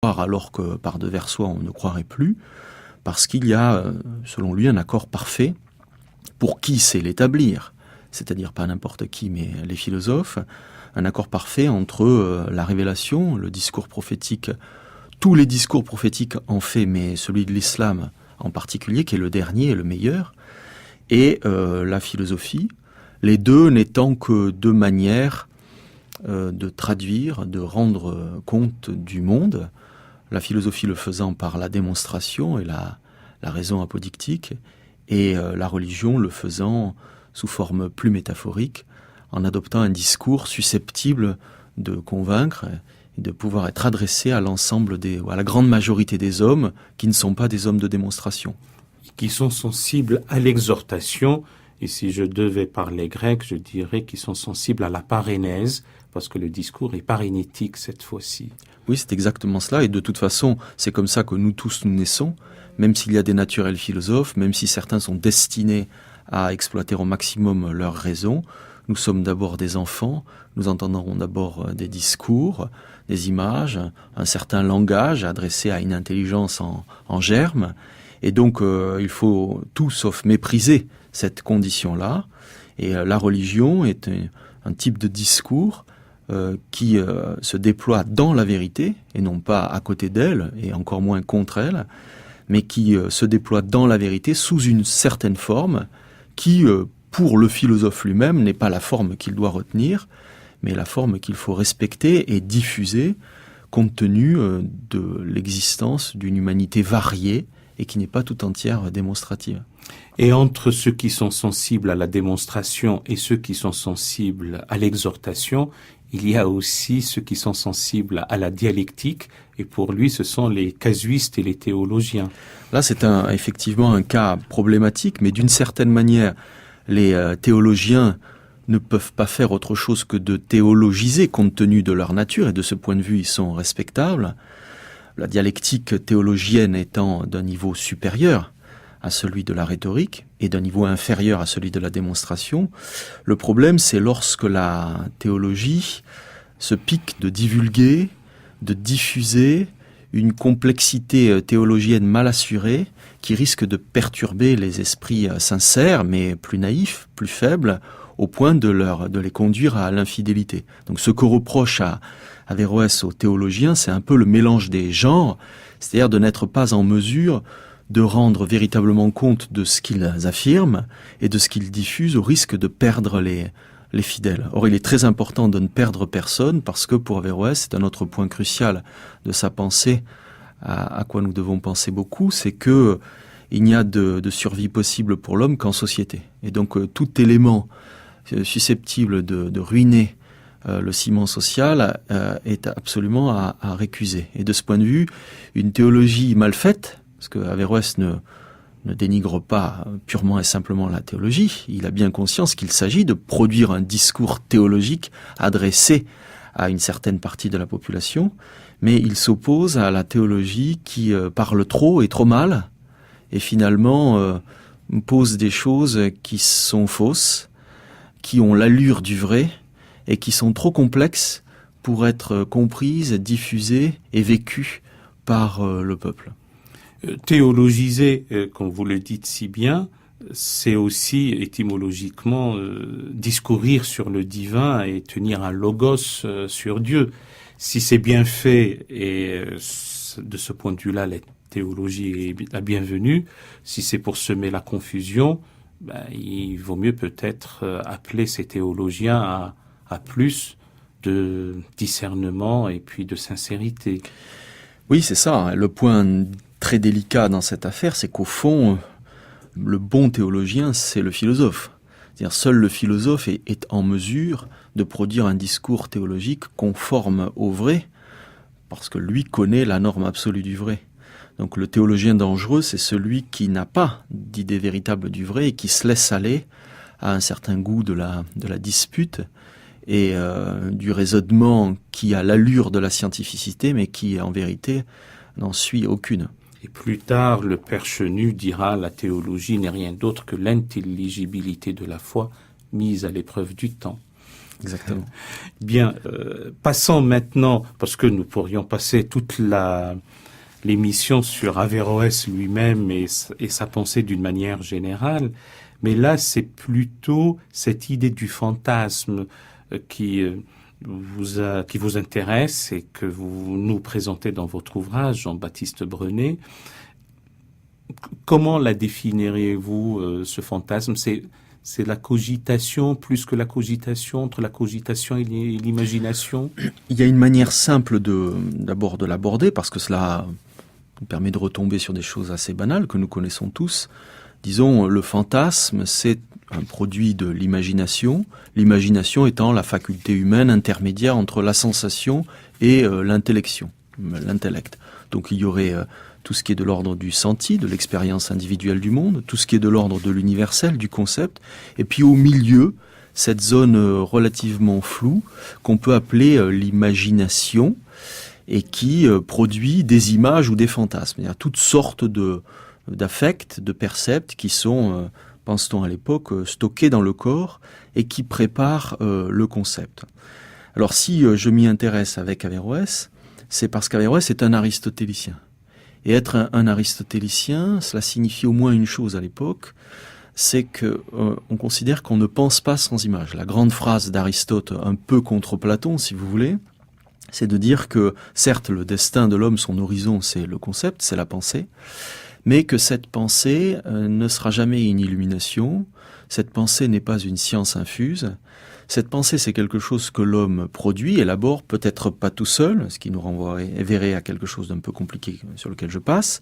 croire alors que par devers soi on ne croirait plus, parce qu'il y a, selon lui, un accord parfait pour qui sait l'établir, c'est-à-dire pas n'importe qui, mais les philosophes, un accord parfait entre la révélation, le discours prophétique, tous les discours prophétiques en fait, mais celui de l'islam en particulier, qui est le dernier et le meilleur, et la philosophie, les deux n'étant que deux manières de traduire, de rendre compte du monde, la philosophie le faisant par la démonstration et la raison apodictique, et la religion le faisant sous forme plus métaphorique, en adoptant un discours susceptible de convaincre et de pouvoir être adressé à l'ensemble à la grande majorité des hommes qui ne sont pas des hommes de démonstration. Qui sont sensibles à l'exhortation, et si je devais parler grec, je dirais qu'ils sont sensibles à la parénèse, parce que le discours est parénétique cette fois-ci. Oui, c'est exactement cela, et de toute façon, c'est comme ça que nous tous nous naissons, même s'il y a des naturels philosophes, même si certains sont destinés à exploiter au maximum leur raison, nous sommes d'abord des enfants, nous entendons d'abord des discours, des images, un certain langage adressé à une intelligence en germe, et donc il faut tout sauf mépriser cette condition-là, et la religion est un type de discours qui se déploie dans la vérité, et non pas à côté d'elle, et encore moins contre elle, mais qui se déploie dans la vérité sous une certaine forme, qui, pour le philosophe lui-même, n'est pas la forme qu'il doit retenir, mais la forme qu'il faut respecter et diffuser, compte tenu de l'existence d'une humanité variée, et qui n'est pas tout entière démonstrative. Et entre ceux qui sont sensibles à la démonstration et ceux qui sont sensibles à l'exhortation, il y a aussi ceux qui sont sensibles à la dialectique, et pour lui, ce sont les casuistes et les théologiens. Là, c'est effectivement un cas problématique, mais d'une certaine manière, les théologiens ne peuvent pas faire autre chose que de théologiser compte tenu de leur nature, et de ce point de vue, ils sont respectables. La dialectique théologienne étant d'un niveau supérieur à celui de la rhétorique et d'un niveau inférieur à celui de la démonstration. Le problème, c'est lorsque la théologie se pique de divulguer, de diffuser une complexité théologienne mal assurée qui risque de perturber les esprits sincères, mais plus naïfs, plus faibles, au point de les conduire à l'infidélité. Donc ce que reproche à Averroès aux théologiens, c'est un peu le mélange des genres, c'est-à-dire de n'être pas en mesure de rendre véritablement compte de ce qu'ils affirment et de ce qu'ils diffusent au risque de perdre les fidèles. Or, il est très important de ne perdre personne parce que pour Averroès, c'est un autre point crucial de sa pensée, à quoi nous devons penser beaucoup, c'est que il n'y a de survie possible pour l'homme qu'en société. Et donc, tout élément susceptible de ruiner le ciment social est absolument à récuser. Et de ce point de vue, une théologie mal faite, parce que Averroès ne dénigre pas purement et simplement la théologie, il a bien conscience qu'il s'agit de produire un discours théologique adressé à une certaine partie de la population, mais il s'oppose à la théologie qui parle trop et trop mal, et finalement pose des choses qui sont fausses, qui ont l'allure du vrai, et qui sont trop complexes pour être comprises, diffusées et vécues par le peuple. Théologiser, comme vous le dites si bien, c'est aussi étymologiquement discourir sur le divin et tenir un logos sur Dieu. Si c'est bien fait, et de ce point de vue-là, la théologie est la bienvenue, si c'est pour semer la confusion, il vaut mieux peut-être appeler ces théologiens à plus de discernement et puis de sincérité. Oui, c'est ça. Le point très délicat dans cette affaire, c'est qu'au fond, le bon théologien, c'est le philosophe. C'est-à-dire, seul le philosophe est en mesure de produire un discours théologique conforme au vrai, parce que lui connaît la norme absolue du vrai. Donc le théologien dangereux, c'est celui qui n'a pas d'idée véritable du vrai et qui se laisse aller à un certain goût de la dispute et du raisonnement qui a l'allure de la scientificité, mais qui en vérité n'en suit aucune. Et plus tard, le père Chenu dira « La théologie n'est rien d'autre que l'intelligibilité de la foi mise à l'épreuve du temps ». Exactement. Bien, passons maintenant, parce que nous pourrions passer toute l'émission sur Averroès lui-même et sa pensée d'une manière générale, mais là c'est plutôt cette idée du fantasme qui vous intéresse et que vous nous présentez dans votre ouvrage, Jean-Baptiste Brenet. Comment la définiriez-vous, ce fantasme? C'est la cogitation plus que la cogitation, entre la cogitation et l'imagination? Il y a une manière simple d'abord de l'aborder, parce que cela nous permet de retomber sur des choses assez banales que nous connaissons tous. Disons, le fantasme, c'est un produit de l'imagination, l'imagination étant la faculté humaine intermédiaire entre la sensation et l'intellection, l'intellect. Donc il y aurait tout ce qui est de l'ordre du senti, de l'expérience individuelle du monde, tout ce qui est de l'ordre de l'universel, du concept, et puis au milieu, cette zone relativement floue qu'on peut appeler l'imagination, et qui produit des images ou des fantasmes. Il y a toutes sortes d'affects, de percepts qui sont, pense-t-on à l'époque, stockés dans le corps et qui préparent le concept. Alors si je m'y intéresse avec Averroès, c'est parce qu'Averroès est un aristotélicien. Et être un aristotélicien, cela signifie au moins une chose à l'époque, c'est que on considère qu'on ne pense pas sans image. La grande phrase d'Aristote, un peu contre Platon, si vous voulez, c'est de dire que, certes, le destin de l'homme, son horizon, c'est le concept, c'est la pensée, mais que cette pensée ne sera jamais une illumination, cette pensée n'est pas une science infuse, cette pensée, c'est quelque chose que l'homme produit, élabore, peut-être pas tout seul, ce qui nous renverrait à quelque chose d'un peu compliqué sur lequel je passe,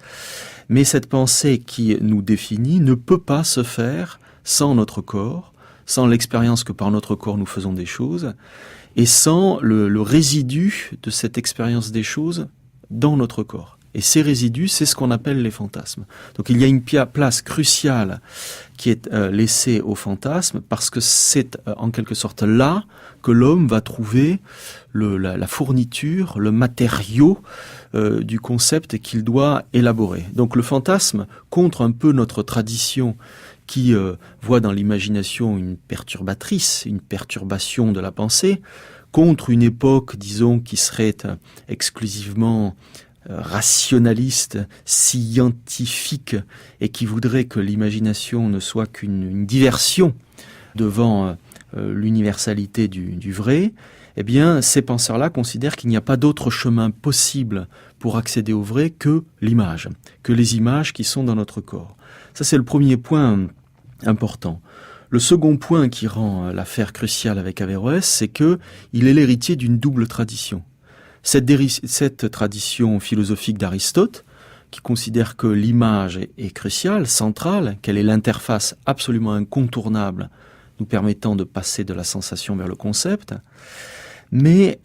mais cette pensée qui nous définit ne peut pas se faire sans notre corps, sans l'expérience que par notre corps nous faisons des choses, et sans le résidu de cette expérience des choses dans notre corps. Et ces résidus, c'est ce qu'on appelle les fantasmes. Donc il y a une place cruciale qui est laissée aux fantasmes, parce que c'est en quelque sorte là que l'homme va trouver la fourniture, le matériau du concept qu'il doit élaborer. Donc le fantasme contre un peu notre tradition qui voit dans l'imagination une perturbatrice, une perturbation de la pensée, contre une époque, disons, qui serait exclusivement rationaliste, scientifique, et qui voudrait que l'imagination ne soit qu'une diversion devant l'universalité du vrai, eh bien, ces penseurs-là considèrent qu'il n'y a pas d'autre chemin possible pour accéder au vrai que l'image, que les images qui sont dans notre corps. Ça, c'est le premier point important. Le second point qui rend l'affaire cruciale avec Averroès, c'est que il est l'héritier d'une double tradition. Cette tradition philosophique d'Aristote, qui considère que l'image est cruciale, centrale, qu'elle est l'interface absolument incontournable nous permettant de passer de la sensation vers le concept, mais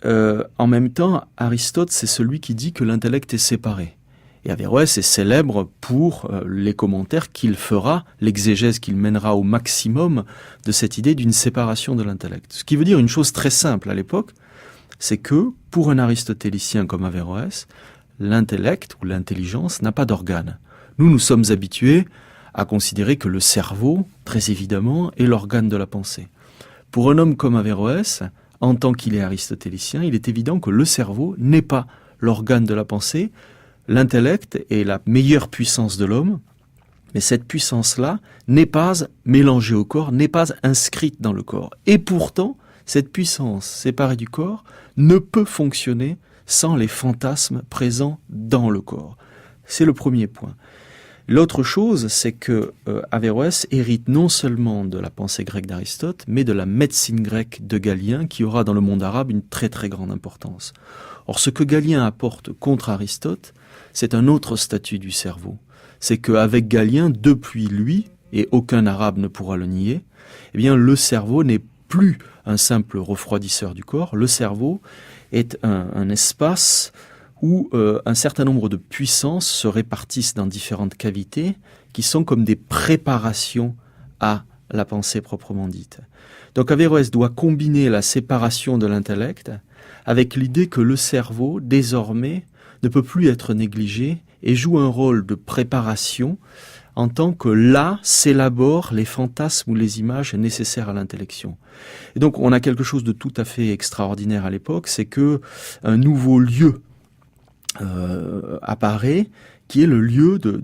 en même temps, Aristote, c'est celui qui dit que l'intellect est séparé. Et Averroès est célèbre pour les commentaires qu'il fera, l'exégèse qu'il mènera au maximum de cette idée d'une séparation de l'intellect. Ce qui veut dire une chose très simple à l'époque, c'est que, pour un aristotélicien comme Averroès, l'intellect ou l'intelligence n'a pas d'organe. Nous sommes habitués à considérer que le cerveau, très évidemment, est l'organe de la pensée. Pour un homme comme Averroès, en tant qu'il est aristotélicien, il est évident que le cerveau n'est pas l'organe de la pensée. L'intellect est la meilleure puissance de l'homme, mais cette puissance-là n'est pas mélangée au corps, n'est pas inscrite dans le corps. Et pourtant, cette puissance séparée du corps ne peut fonctionner sans les fantasmes présents dans le corps. C'est le premier point. L'autre chose, c'est que Averroès hérite non seulement de la pensée grecque d'Aristote, mais de la médecine grecque de Galien, qui aura dans le monde arabe une très très grande importance. Or, ce que Galien apporte contre Aristote, c'est un autre statut du cerveau. C'est qu'avec Galien, depuis lui, et aucun arabe ne pourra le nier, eh bien, le cerveau n'est plus un simple refroidisseur du corps. Le cerveau est un espace où un certain nombre de puissances se répartissent dans différentes cavités qui sont comme des préparations à la pensée proprement dite. Donc Averroès doit combiner la séparation de l'intellect avec l'idée que le cerveau, désormais, ne peut plus être négligé et joue un rôle de préparation en tant que là s'élaborent les fantasmes ou les images nécessaires à l'intellection. Et donc on a quelque chose de tout à fait extraordinaire à l'époque, c'est que un nouveau lieu apparaît, qui est le lieu de